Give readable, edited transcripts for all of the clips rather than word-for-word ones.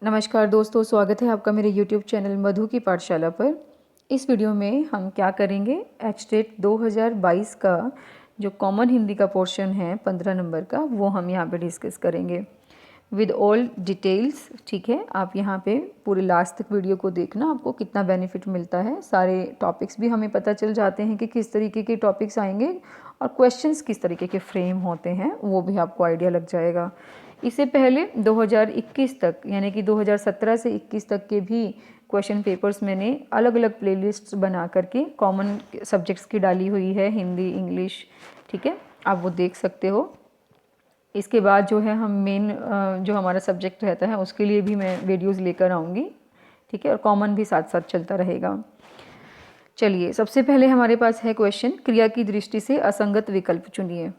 नमस्कार दोस्तों, स्वागत है आपका मेरे YouTube चैनल मधु की पाठशाला पर। इस वीडियो में हम क्या करेंगे, एचटेट 2022 का जो कॉमन हिंदी का पोर्शन है 15 नंबर का, वो हम यहाँ पे डिस्कस करेंगे विद ऑल डिटेल्स। ठीक है, आप यहाँ पे पूरे लास्ट तक वीडियो को देखना, आपको कितना बेनिफिट मिलता है। सारे टॉपिक्स भी हमें पता चल जाते हैं कि किस तरीके के टॉपिक्स आएंगे और क्वेश्चंस किस तरीके के फ्रेम होते हैं, वो भी आपको आइडिया लग जाएगा। इससे पहले 2021 तक यानी कि 2017 से 21 तक के भी क्वेश्चन पेपर्स मैंने अलग अलग प्लेलिस्ट्स बना करके कॉमन सब्जेक्ट्स की डाली हुई है, हिंदी, इंग्लिश। ठीक है, आप वो देख सकते हो। इसके बाद जो है हम मेन जो हमारा सब्जेक्ट रहता है उसके लिए भी मैं वीडियोस लेकर आऊँगी। ठीक है, और कॉमन भी साथ साथ चलता रहेगा। चलिए, सबसे पहले हमारे पास है क्वेश्चन, क्रिया की दृष्टि से असंगत विकल्प चुनिए।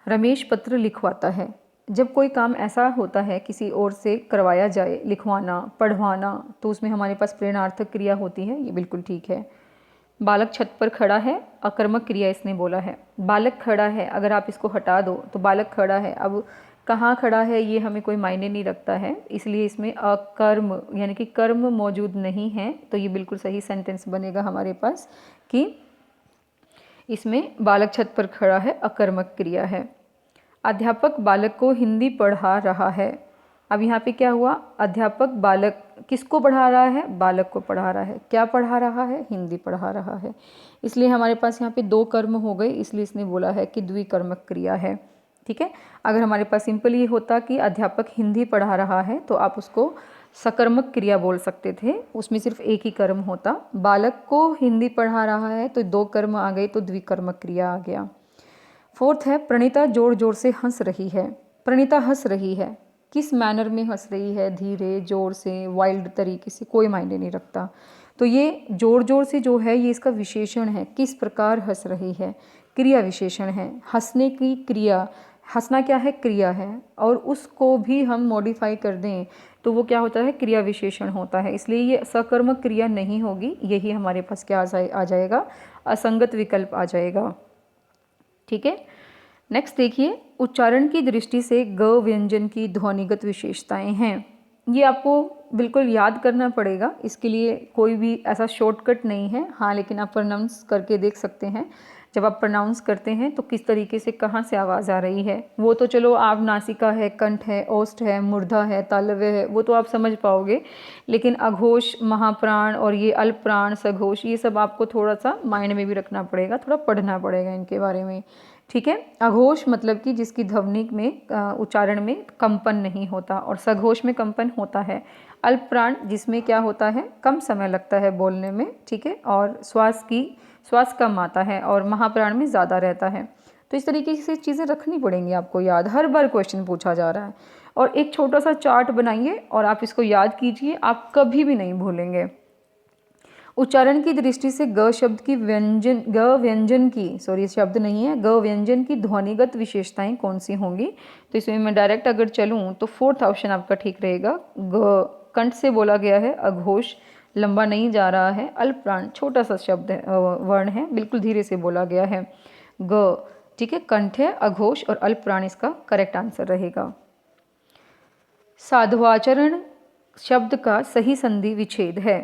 रमेश पत्र लिखवाता है। जब कोई काम ऐसा होता है किसी और से करवाया जाए, लिखवाना, पढ़वाना, तो उसमें हमारे पास प्रेरणार्थक क्रिया होती है, ये बिल्कुल ठीक है। बालक छत पर खड़ा है, अकर्मक क्रिया इसने बोला है। बालक खड़ा है, अगर आप इसको हटा दो तो बालक खड़ा है। अब कहाँ खड़ा है ये हमें कोई मायने नहीं रखता है, इसलिए इसमें अकर्म यानी कि कर्म मौजूद नहीं है, तो ये बिल्कुल सही सेंटेंस बनेगा हमारे पास कि इसमें बालक छत पर खड़ा है, अकर्मक क्रिया है। अध्यापक बालक को हिंदी पढ़ा रहा है। अब यहाँ पे क्या हुआ, अध्यापक बालक किसको पढ़ा रहा है, बालक को पढ़ा रहा है। क्या पढ़ा रहा है, हिंदी पढ़ा रहा है। इसलिए हमारे पास यहाँ पे दो कर्म हो गए, इसलिए इसने बोला है कि द्विकर्मक क्रिया है। ठीक है, अगर हमारे पास सिंपल ये होता कि अध्यापक हिंदी पढ़ा रहा है तो आप उसको सकर्मक क्रिया बोल सकते थे, उसमें सिर्फ एक ही कर्म होता। बालक को हिंदी पढ़ा रहा है तो दो कर्म आ गए, तो द्विकर्मक क्रिया आ गया। फोर्थ है, प्रणीता जोर जोर से हंस रही है। प्रणीता हंस रही है, किस मैनर में हंस रही है, धीरे, जोर से, वाइल्ड तरीके से, कोई मायने नहीं रखता। तो ये जोर जोर से जो है ये इसका विशेषण है, किस प्रकार हंस रही है, क्रिया विशेषण है। हंसने की क्रिया, हंसना क्या है, क्रिया है, और उसको भी हम मॉडिफाई कर दें तो वो क्या होता है, क्रिया विशेषण होता है। इसलिए ये सकर्मक क्रिया नहीं होगी, यही हमारे पास क्या आ जाएगा, असंगत विकल्प आ जाएगा। ठीक है, नेक्स्ट देखिए, उच्चारण की दृष्टि से ग व्यंजन की ध्वनिगत विशेषताएं हैं। ये आपको बिल्कुल याद करना पड़ेगा, इसके लिए कोई भी ऐसा शॉर्टकट नहीं है। हाँ, लेकिन आप प्रोनाउंस करके देख सकते हैं। जब आप प्रोनाउंस करते हैं तो किस तरीके से कहाँ से आवाज़ आ रही है, वो तो चलो आप नासिका है, कंठ है, ओष्ठ है, मूर्धा है, तालव्य है, वो तो आप समझ पाओगे। लेकिन अघोष, महाप्राण और ये अल्पप्राण, सघोष, ये सब आपको थोड़ा सा माइंड में भी रखना पड़ेगा, थोड़ा पढ़ना पड़ेगा इनके बारे में। ठीक है, अघोष मतलब कि जिसकी ध्वनि में उच्चारण में कंपन नहीं होता, और सघोष में कंपन होता है। अल्पप्राण जिसमें क्या होता है, कम समय लगता है बोलने में। ठीक है, और श्वास कम आता है, और महाप्राण में ज़्यादा रहता है। तो इस तरीके से चीज़ें रखनी पड़ेंगी आपको याद, हर बार क्वेश्चन पूछा जा रहा है। और एक छोटा सा चार्ट बनाइए और आप इसको याद कीजिए, आप कभी भी नहीं भूलेंगे। उच्चारण की दृष्टि से ग शब्द की व्यंजन की, सॉरी शब्द नहीं है, ग व्यंजन की ध्वनिगत विशेषताएं कौन सी होंगी। तो इसमें मैं डायरेक्ट अगर चलूँ तो फोर्थ ऑप्शन आपका ठीक रहेगा। ग कंठ से बोला गया है, अघोष लंबा नहीं जा रहा है, अल्पप्राण छोटा सा शब्द है, वर्ण है, बिल्कुल धीरे से बोला गया है। ग ठीक है, कंठ है, अघोष और अल्पप्राण इसका करेक्ट आंसर रहेगा। साधुवाचरण शब्द का सही संधि विच्छेद है।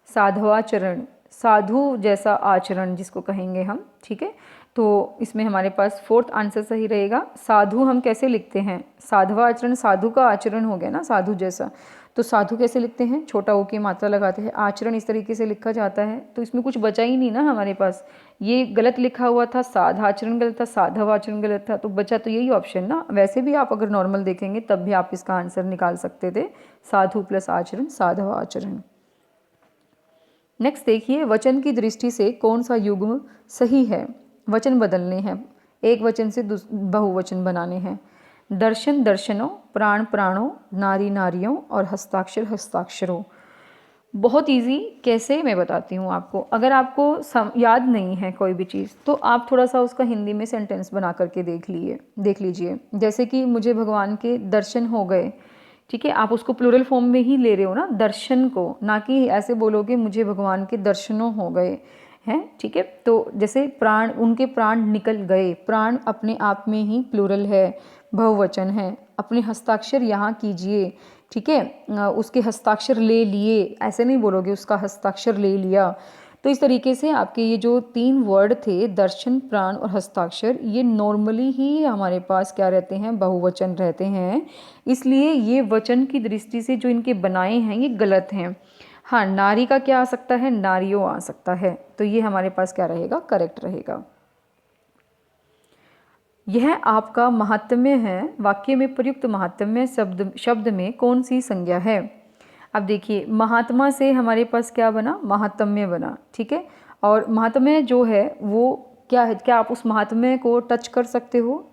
साधुवाचरण, साधु जैसा आचरण जिसको कहेंगे हम। ठीक है, तो इसमें हमारे पास फोर्थ आंसर सही रहेगा। साधु हम कैसे लिखते हैं, साधुवाचरण साधु का आचरण हो गया ना, साधु जैसा। तो साधु कैसे लिखते हैं, छोटा ओ की मात्रा लगाते हैं, आचरण इस तरीके से लिखा जाता है। तो इसमें कुछ बचा ही नहीं ना हमारे पास, ये गलत लिखा हुआ था, साधाचरण गलत था, साधवाचरण गलत था, तो बचा तो यही ऑप्शन ना। वैसे भी आप अगर नॉर्मल देखेंगे तब भी आप इसका आंसर निकाल सकते थे, साधु प्लस आचरण, साधवाचरण। नेक्स्ट देखिए, वचन की दृष्टि से कौन सा युग्म सही है। वचन बदलने हैं, एक वचन से बहुवचन बनाने हैं। दर्शन दर्शनों, प्राण प्राणों, नारी नारियों और हस्ताक्षर हस्ताक्षरों। बहुत इजी, कैसे मैं बताती हूँ आपको। अगर आपको याद नहीं है कोई भी चीज़ तो आप थोड़ा सा उसका हिंदी में सेंटेंस बना करके देख लीजिए। जैसे कि मुझे भगवान के दर्शन हो गए। ठीक है, आप उसको प्लूरल फॉर्म में ही ले रहे हो ना, दर्शन को, ना कि ऐसे बोलोगे मुझे भगवान के दर्शनों हो गए हैं। ठीक है, तो जैसे प्राण, उनके प्राण निकल गए, प्राण अपने आप में ही प्लूरल है, बहुवचन है। अपने हस्ताक्षर यहाँ कीजिए, ठीक है, उसके हस्ताक्षर ले लिए, ऐसे नहीं बोलोगे, उसका हस्ताक्षर ले लिया। तो इस तरीके से आपके ये जो 3 वर्ड थे, दर्शन, प्राण और हस्ताक्षर, ये नॉर्मली ही हमारे पास क्या रहते हैं, बहुवचन रहते हैं। इसलिए ये वचन की दृष्टि से जो इनके बनाए हैं ये गलत हैं। हाँ, नारी का क्या आ सकता है, नारियों आ सकता है, तो ये हमारे पास क्या रहेगा, करेक्ट रहेगा। यह आपका महात्म्य है, वाक्य में प्रयुक्त महात्म्य शब्द में कौन सी संज्ञा है। अब देखिए, महात्मा से हमारे पास क्या बना, महात्म्य बना, ठीक है। और महात्म्य जो है वो क्या है, क्या आप उस महात्म्य को टच कर सकते हो,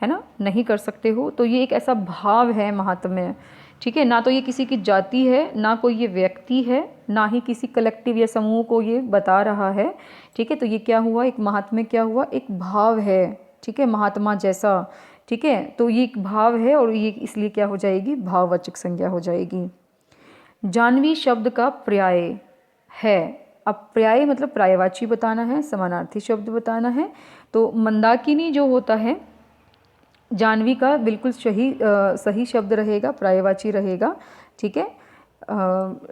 है ना, नहीं कर सकते हो। तो ये एक ऐसा भाव है महात्म्य, ठीक है, ना तो ये किसी की जाति है, ना कोई ये व्यक्ति है, ना ही किसी कलेक्टिव या समूह को ये बता रहा है, ठीक है। तो ये क्या हुआ, एक महात्म्य क्या हुआ, एक भाव है, ठीक है, महात्मा जैसा, ठीक है। तो ये एक भाव है और ये इसलिए क्या हो जाएगी, भाववाचक संज्ञा हो जाएगी। जानवी शब्द का पर्याय है। अब पर्याय मतलब पर्यायवाची बताना है, समानार्थी शब्द बताना है। तो मंदाकिनी जो होता है, जानवी का बिल्कुल सही शब्द रहेगा, पर्यायवाची रहेगा, ठीक है।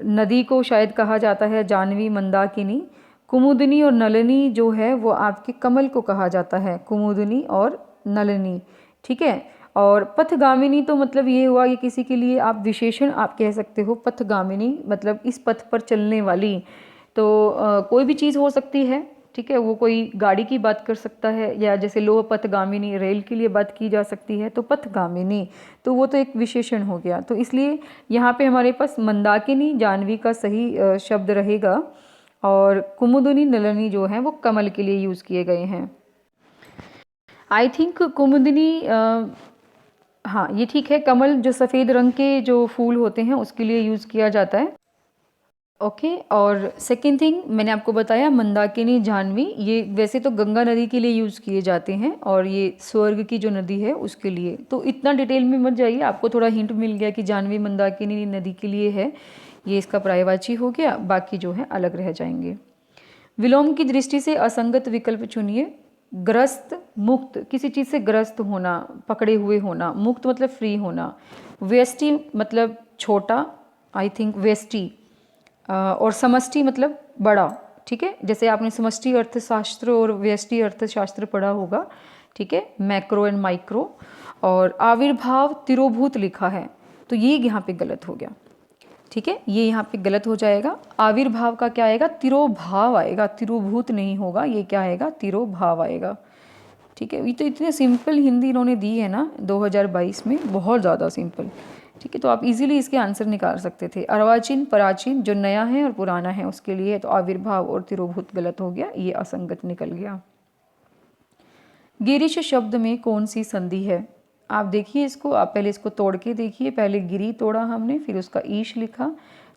नदी को शायद कहा जाता है जानवी, मंदाकिनी। कुमुदनी और नलिनी जो है वो आपके कमल को कहा जाता है, कुमुदनी और नलिनी, ठीक है। और पथगामिनी तो मतलब ये हुआ, ये किसी के लिए आप विशेषण आप कह सकते हो, पथगामिनी मतलब इस पथ पर चलने वाली। तो कोई भी चीज़ हो सकती है, ठीक है, वो कोई गाड़ी की बात कर सकता है, या जैसे लोह पथगामिनी रेल के लिए बात की जा सकती है, तो पथगामिनी तो वो तो एक विशेषण हो गया। तो इसलिए यहाँ पे हमारे पास मंदाकिनी जानवी का सही शब्द रहेगा, और कुमुदनी नलिनी जो है वो कमल के लिए यूज़ किए गए हैं। आई थिंक कुमुदनी, हाँ ये ठीक है, कमल जो सफ़ेद रंग के जो फूल होते हैं उसके लिए यूज़ किया जाता है, ओके। और सेकंड थिंग मैंने आपको बताया, मंदाकिनी जानवी ये वैसे तो गंगा नदी के लिए यूज़ किए जाते हैं, और ये स्वर्ग की जो नदी है उसके लिए। तो इतना डिटेल में मत जाइए, आपको थोड़ा हिंट मिल गया कि जानवी मंदाकिनी नदी के लिए है, ये इसका पर्यायवाची हो गया, बाकी जो है अलग रह जाएंगे। विलोम की दृष्टि से असंगत विकल्प चुनिए। ग्रस्त, मुक्त, किसी चीज़ से ग्रस्त होना, पकड़े हुए होना, मुक्त मतलब फ्री होना। व्यष्टि मतलब छोटा, आई थिंक व्यष्टि, और समष्टि मतलब बड़ा, ठीक है। जैसे आपने समष्टि अर्थशास्त्र और व्यष्टि अर्थशास्त्र पढ़ा होगा, ठीक है, मैक्रो एंड माइक्रो। और आविर्भाव तिरोभूत लिखा है, तो ये यहाँ पे गलत हो गया, ठीक है, ये यहाँ पे गलत हो जाएगा। आविर्भाव का क्या आएगा, तिरोभाव आएगा, तिरोभूत नहीं होगा, ये क्या आएगा, तिरोभाव आएगा, ठीक है। ये तो इतने सिंपल हिंदी इन्होंने दी है ना 2022 में, बहुत ज़्यादा सिंपल, ठीक है। तो आप इजीली इसके आंसर निकाल सकते थे। अर्वाचीन, प्राचीन जो नया है और पुराना है उसके लिए, तो आविर्भाव और तिरोभूत गलत हो गया, ये असंगत निकल गया। गिरीश शब्द में कौन सी संधि है, आप देखिए इसको, आप पहले इसको तोड़ के देखिए, पहले गिरी तोड़ा हमने, फिर उसका ईश लिखा,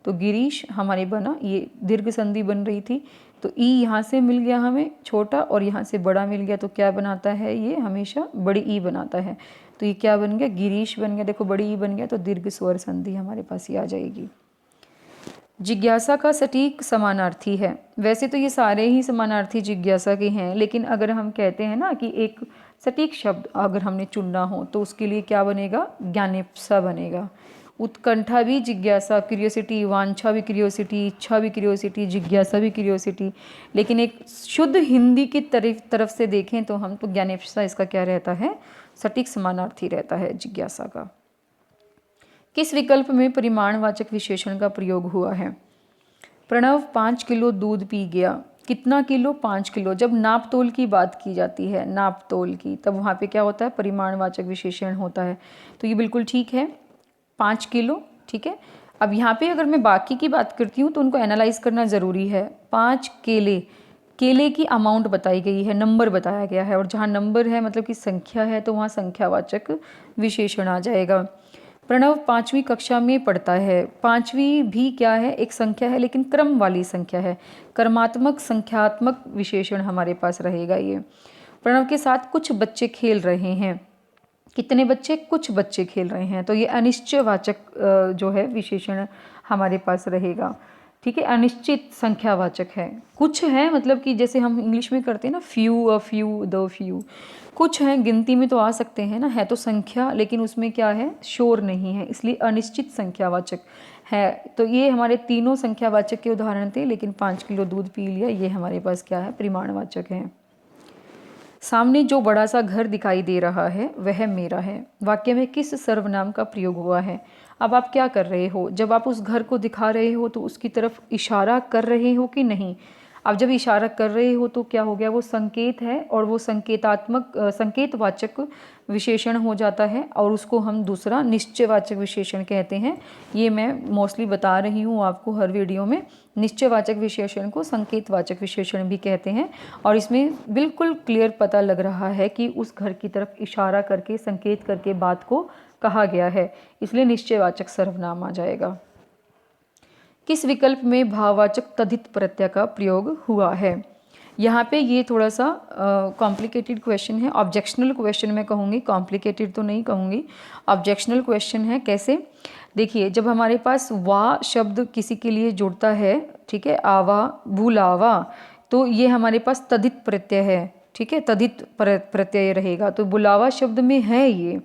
तो गिरीश हमारे बना, ये दीर्घ संधि बन रही थी, तो ई यहाँ से मिल गया हमें छोटा, और यहाँ से बड़ा मिल गया, तो क्या बनाता है, ये हमेशा बड़ी ई बनाता है, तो ये क्या बन गया, गिरीश बन गया। देखो बड़ी ई बन गया, तो दीर्घ स्वर संधि हमारे पास ये आ जाएगी। जिज्ञासा का सटीक समानार्थी है, वैसे तो ये सारे ही समानार्थी जिज्ञासा के हैं, लेकिन अगर हम कहते हैं ना कि एक सटीक शब्द अगर हमने चुनना हो तो उसके लिए क्या बनेगा, ज्ञानेप्सा बनेगा। उत्कंठा भी जिज्ञासा, क्यूरियोसिटी, वांछा भी क्यूरियोसिटी, इच्छा भी क्यूरियोसिटी, जिज्ञासा भी क्यूरियोसिटी, लेकिन एक शुद्ध हिंदी की तरफ से देखें तो हम तो ज्ञानेप्सा इसका क्या रहता है, सटीक समानार्थी रहता है जिज्ञासा का। किस विकल्प में परिमाणवाचक विशेषण का प्रयोग हुआ है। प्रणव 5 किलो दूध पी गया, कितना किलो, 5 किलो। जब नाप तोल की बात की जाती है, नाप तोल की, तब वहाँ पे क्या होता है, परिमाणवाचक विशेषण होता है, तो ये बिल्कुल ठीक है, 5 किलो, ठीक है। अब यहाँ पे अगर मैं बाकी की बात करती हूँ तो उनको एनालाइज करना ज़रूरी है। 5 केले, केले की अमाउंट बताई गई है, नंबर बताया गया है, और जहाँ नंबर है मतलब कि संख्या है, तो वहाँ संख्यावाचक विशेषण आ जाएगा। प्रणव 5वीं कक्षा में पढ़ता है, 5वीं भी क्या है, एक संख्या है, लेकिन क्रम वाली संख्या है, कर्मात्मक संख्यात्मक विशेषण हमारे पास रहेगा ये। प्रणव के साथ कुछ बच्चे खेल रहे हैं, कितने बच्चे, कुछ बच्चे खेल रहे हैं, तो ये अनिश्चयवाचक जो है विशेषण हमारे पास रहेगा। ठीक है, अनिश्चित संख्यावाचक है। कुछ है मतलब कि जैसे हम इंग्लिश में करते हैं ना, few, a few, the few, कुछ हैं गिनती में तो आ सकते हैं ना, है तो संख्या लेकिन उसमें क्या है, शोर नहीं है, इसलिए अनिश्चित संख्यावाचक है। तो ये हमारे तीनों संख्यावाचक के उदाहरण थे, लेकिन 5 किलो दूध पी लिया, ये हमारे पास क्या है, परिमाणवाचक है। सामने जो बड़ा सा घर दिखाई दे रहा है वह मेरा है, वाक्य में किस सर्वनाम का प्रयोग हुआ है। अब आप क्या कर रहे हो, जब आप उस घर को दिखा रहे हो तो उसकी तरफ इशारा कर रहे हो कि नहीं। अब जब इशारा कर रहे हो तो क्या हो गया, वो संकेत है और वो संकेतात्मक संकेतवाचक विशेषण हो जाता है, और उसको हम दूसरा निश्चयवाचक विशेषण कहते हैं। ये मैं मोस्टली बता रही हूँ आपको हर वीडियो में। निश्चयवाचक विशेषण को संकेतवाचक विशेषण भी कहते हैं, और इसमें बिल्कुल क्लियर पता लग रहा है कि उस घर की तरफ इशारा करके, संकेत करके बात को कहा गया है, इसलिए निश्चयवाचक सर्वनाम आ जाएगा। किस विकल्प में भाववाचक तद्धित प्रत्यय का प्रयोग हुआ है। यहाँ पे ये थोड़ा सा कॉम्प्लिकेटेड क्वेश्चन है, ऑब्जेक्शनल क्वेश्चन मैं कहूँगी, कॉम्प्लिकेटेड तो नहीं कहूँगी, ऑब्जेक्शनल क्वेश्चन है। कैसे, देखिए, जब हमारे पास वा शब्द किसी के लिए जुड़ता है, ठीक है, आवा, बुलावा, तो ये हमारे पास तद्धित प्रत्यय है, ठीक है, तद्धित प्रत्यय रहेगा। तो बुलावा शब्द में है ये,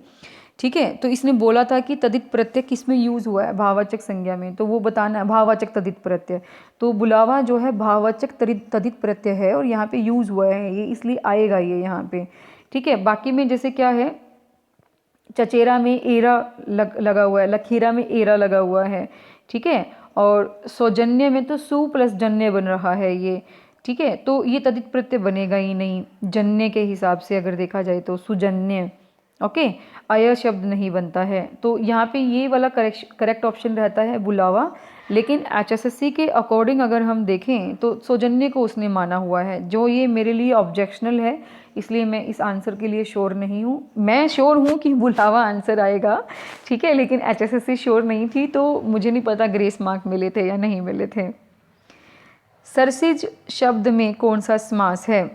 ठीक है, तो इसने बोला था कि तद्धित प्रत्यय किस में यूज़ हुआ है, भाववाचक संज्ञा में, तो वो बताना है, भाववाचक तद्धित प्रत्यय। तो बुलावा जो है भाववाचक तद्धित प्रत्यय है और यहाँ पे यूज़ हुआ है ये, इसलिए आएगा ये यहाँ पे, ठीक है। बाकी में जैसे क्या है, चचेरा में एरा लगा हुआ है, लखीरा में एरा लगा हुआ है, ठीक है, और सौजन्य में तो सु प्लस जन्य बन रहा है ये, ठीक है, तो ये तद्धित प्रत्यय बनेगा ही नहीं जन्य के हिसाब से अगर देखा जाए तो, सुजन्य, ओके, अय शब्द नहीं बनता है। तो यहाँ पे ये वाला करेक्ट ऑप्शन रहता है बुलावा, लेकिन HSSC के अकॉर्डिंग अगर हम देखें तो सौजन्य को उसने माना हुआ है, जो ये मेरे लिए ऑब्जेक्शनल है, इसलिए मैं इस आंसर के लिए श्योर नहीं हूँ। मैं श्योर हूँ कि बुलावा आंसर आएगा, ठीक है, लेकिन HSSC श्योर नहीं थी, तो मुझे नहीं पता ग्रेस मार्क मिले थे या नहीं मिले थे। सरसिज शब्द में कौन सा समास है।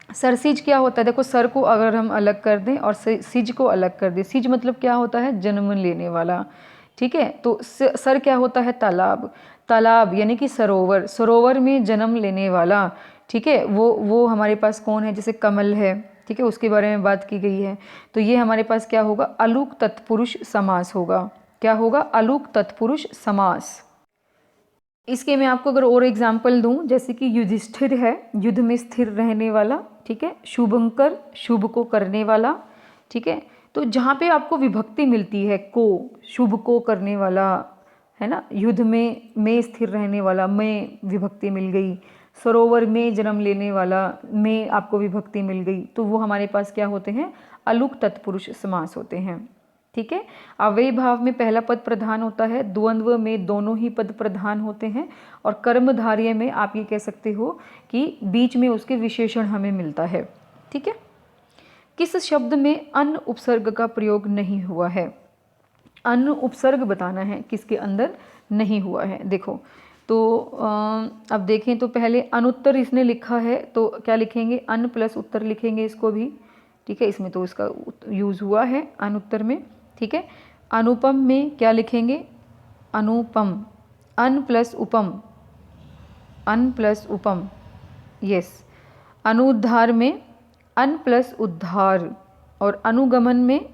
सरसिज क्या होता है, देखो, सर को अगर हम अलग कर दें और सिज को अलग कर दें, सिज मतलब क्या होता है, जन्म लेने वाला, ठीक है, तो सर क्या होता है, तालाब, तालाब यानी कि सरोवर, सरोवर में जन्म लेने वाला, ठीक है, वो हमारे पास कौन है, जैसे कमल है, ठीक है, उसके बारे में बात की गई है। तो ये हमारे पास क्या होगा, अलुक तत्पुरुष समास होगा। क्या होगा, अलुक तत्पुरुष समास। इसके मैं आपको अगर और एग्जाम्पल दूं, जैसे कि युधिष्ठिर है, युद्ध में स्थिर रहने वाला, ठीक है, शुभंकर, शुभ को करने वाला, ठीक है, तो जहाँ पे आपको विभक्ति मिलती है को, शुभ को करने वाला, है ना, युद्ध में स्थिर रहने वाला, में विभक्ति मिल गई, सरोवर में जन्म लेने वाला, में आपको विभक्ति मिल गई, तो वो हमारे पास क्या होते हैं, अलुक तत्पुरुष समास होते हैं, ठीक है। अव्ययी भाव में पहला पद प्रधान होता है, द्वंद्व में दोनों ही पद प्रधान होते हैं, और कर्मधारय में आप ये कह सकते हो कि बीच में उसके विशेषण हमें मिलता है, ठीक है। किस शब्द में अन उपसर्ग का प्रयोग नहीं हुआ है। अन उपसर्ग बताना है किसके अंदर नहीं हुआ है। देखो, तो अब देखें तो पहले अनुत्तर इसने लिखा है, तो क्या लिखेंगे, अन प्लस उत्तर लिखेंगे इसको भी, ठीक है, इसमें तो इसका यूज़ हुआ है अनुत्तर में, ठीक है। अनुपम में क्या लिखेंगे, अनुपम, अन प्लस उपम, अन प्लस उपम, यस। अनुद्धार में अन प्लस उद्धार, और अनुगमन में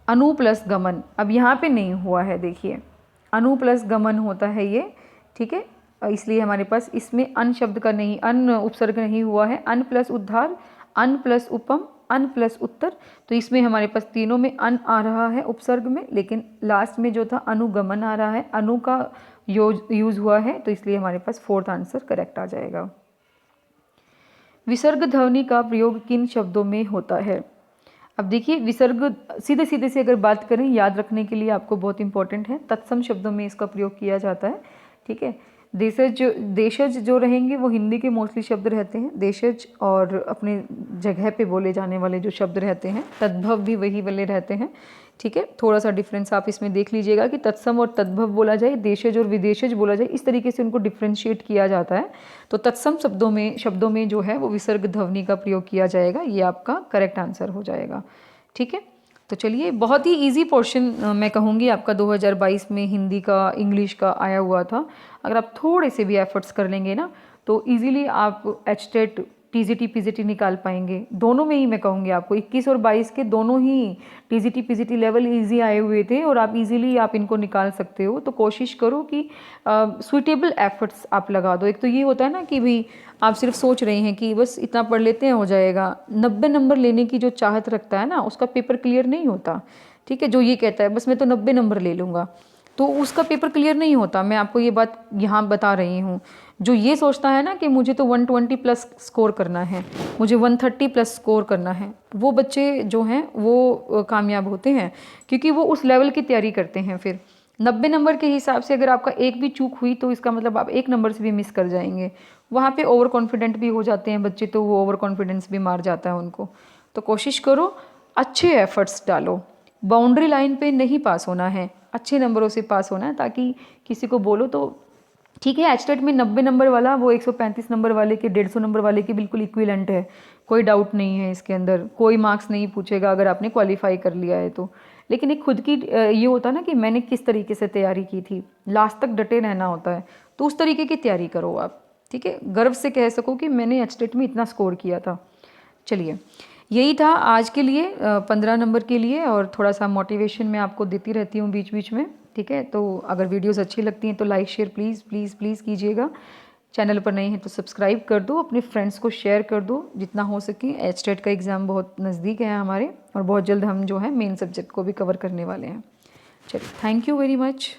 अनु प्लस गमन। अब यहाँ पे नहीं हुआ है, देखिए, अनु प्लस गमन होता है ये, ठीक है, इसलिए हमारे पास इसमें अन शब्द का नहीं, अन उपसर्ग नहीं हुआ है। अन प्लस उद्धार, अन प्लस उपम, अन प्लस उत्तर, तो इसमें हमारे पास तीनों में अन आ रहा है उपसर्ग में, लेकिन लास्ट में जो था अनुगमन आ रहा है, अनु का यूज हुआ है, तो इसलिए हमारे पास फोर्थ आंसर करेक्ट आ जाएगा। विसर्ग ध्वनि का प्रयोग किन शब्दों में होता है। अब देखिए, विसर्ग सीधे सीधे से अगर बात करें, याद रखने के लिए आपको बहुत इंपॉर्टेंट है, तत्सम शब्दों में इसका प्रयोग किया जाता है, ठीक है। देशज जो रहेंगे वो हिंदी के मोस्टली शब्द रहते हैं, देशज, और अपने जगह पे बोले जाने वाले जो शब्द रहते हैं, तद्भव भी वही वाले रहते हैं, ठीक है। थोड़ा सा डिफरेंस आप इसमें देख लीजिएगा कि तत्सम और तद्भव बोला जाए, देशज और विदेशज बोला जाए, इस तरीके से उनको डिफ्रेंशिएट किया जाता है। तो तत्सम शब्दों में जो है वो विसर्ग ध्वनि का प्रयोग किया जाएगा, ये आपका करेक्ट आंसर हो जाएगा, ठीक है। तो चलिए, बहुत ही इजी पोर्शन मैं कहूँगी आपका 2022 में हिंदी का, इंग्लिश का आया हुआ था। अगर आप थोड़े से भी एफर्ट्स कर लेंगे ना तो इजीली आप एचटेट, टीजीटी, पीजीटी निकाल पाएंगे। दोनों में ही मैं कहूँगी आपको 21 और 22 के दोनों ही टीजीटी पीजीटी लेवल इजी आए हुए थे और आप इजीली आप इनको निकाल सकते हो। तो कोशिश करो कि सुइटेबल एफर्ट्स आप लगा दो। एक तो ये होता है ना कि भाई आप सिर्फ सोच रहे हैं कि बस इतना पढ़ लेते हैं हो जाएगा। 90 नंबर लेने की जो चाहत रखता है ना उसका पेपर क्लियर नहीं होता। ठीक है, जो ये कहता है बस मैं तो 90 नंबर ले लूँगा तो उसका पेपर क्लियर नहीं होता। मैं आपको ये बात यहाँ बता रही हूँ। जो ये सोचता है ना कि मुझे तो 120 प्लस स्कोर करना है, मुझे 130 प्लस स्कोर करना है, वो बच्चे जो हैं वो कामयाब होते हैं क्योंकि वो उस लेवल की तैयारी करते हैं। फिर 90 नंबर के हिसाब से अगर आपका एक भी चूक हुई तो इसका मतलब आप एक नंबर से भी मिस कर जाएंगे। वहाँ पे ओवर कॉन्फिडेंट भी हो जाते हैं बच्चे, तो वो ओवर कॉन्फिडेंस भी मार जाता है उनको। तो कोशिश करो, अच्छे एफर्ट्स डालो। बाउंड्री लाइन पे नहीं पास होना है, अच्छे नंबरों से पास होना है, ताकि किसी को बोलो तो ठीक है। एचटेट में 90 नंबर वाला वो 135 नंबर वाले के, 150 नंबर वाले के बिल्कुल इक्विवेलेंट है, कोई डाउट नहीं है इसके अंदर। कोई मार्क्स नहीं पूछेगा अगर आपने क्वालिफाई कर लिया है तो। लेकिन एक खुद की ये होता है ना कि मैंने किस तरीके से तैयारी की थी, लास्ट तक डटे रहना होता है। तो उस तरीके की तैयारी करो आप, ठीक है, गर्व से कह सको कि मैंने एचटेट में इतना स्कोर किया था। चलिए, यही था आज के लिए 15 नंबर के लिए। और थोड़ा सा मोटिवेशन मैं आपको देती रहती हूँ बीच बीच में, ठीक है। तो अगर वीडियोस अच्छी लगती हैं तो like share please please please कीजिएगा। चैनल पर नए हैं तो सब्सक्राइब कर दो, अपने फ्रेंड्स को शेयर कर दो जितना हो सके। एचटेट का एग्ज़ाम बहुत नज़दीक है हमारे और बहुत जल्द हम जो है मेन सब्जेक्ट को भी कवर करने वाले हैं। चलिए, थैंक यू वेरी मच।